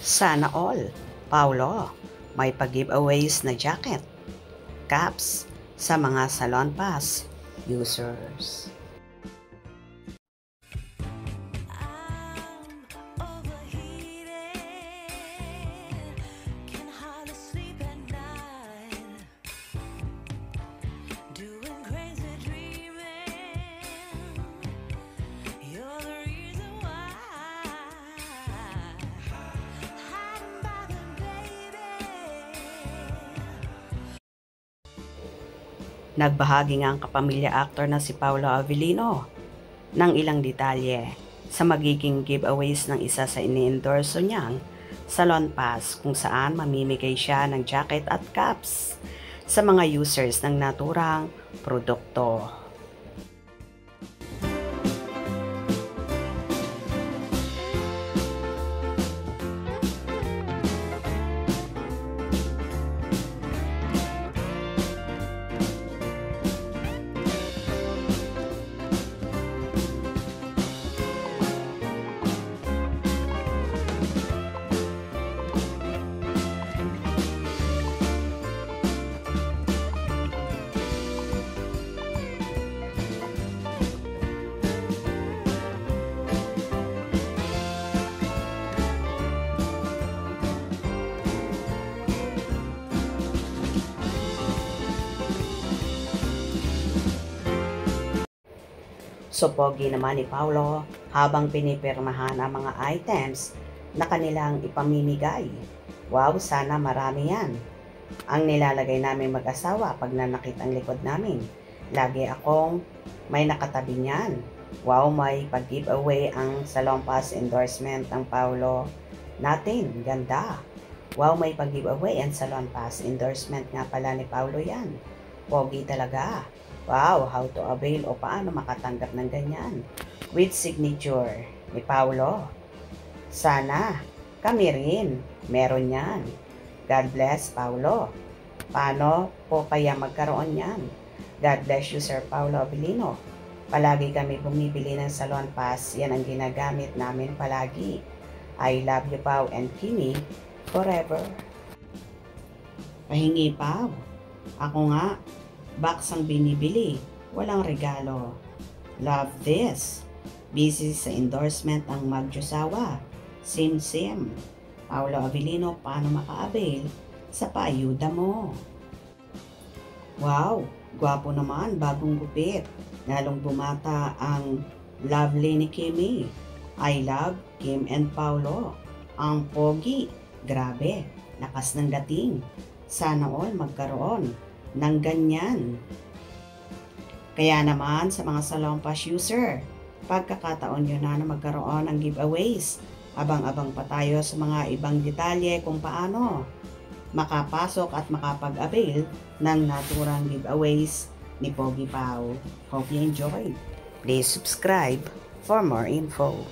Sana all, Paulo, may pag-giveaways na jacket, caps sa mga Salon Pass users. Nagbahagi nga ang kapamilya actor na si Paolo Avellino ng ilang detalye sa magiging giveaways ng isa sa ini-endorso niyang Salon Pass, kung saan mamimigay siya ng jacket at caps sa mga users ng naturang produkto. So pogi naman ni Paulo habang pinipirmahan ang mga items na kanilang ipamimigay. Wow, sana marami yan. Ang nilalagay namin mag-asawa pag nanakit ang likod namin. Lagi akong may nakatabi niyan. Wow, may pag-giveaway ang Salon Pass endorsement ng Paulo natin. Ganda. Wow, may pag-giveaway ang Salon Pass endorsement nga pala ni Paulo yan. Pogi talaga. Wow, how to avail o paano makatanggap ng ganyan with signature ni Paulo. Sana kami rin meron yan. God bless, Paulo. Paano po kaya magkaroon yan? God bless you, Sir Paulo Avellino. Palagi kami bumibili ng Salon Pass. Yan ang ginagamit namin palagi. I love you, Pau and Kimi, forever. Pahingi, Pau. Ako nga, box ang binibili, walang regalo. Love this. Busy sa endorsement ang magjosawa. Sim. Paulo Avellino, paano maka-avail sa paayuda mo? Wow, gwapo naman, bagong gupit. Lalong bumata ang lovely ni Kimi. I love Kim and Paulo. Ang pogi, grabe, lakas ng dating. Sana all magkaroon ng ganyan. Kaya naman sa mga Salon Pass user, pagkakataon nyo na magkaroon ng giveaways. Abang-abang pa tayo sa mga ibang detalye kung paano makapasok at makapag-avail ng naturang giveaways ni Pogi Pau. Hope you enjoyed. Please subscribe for more info.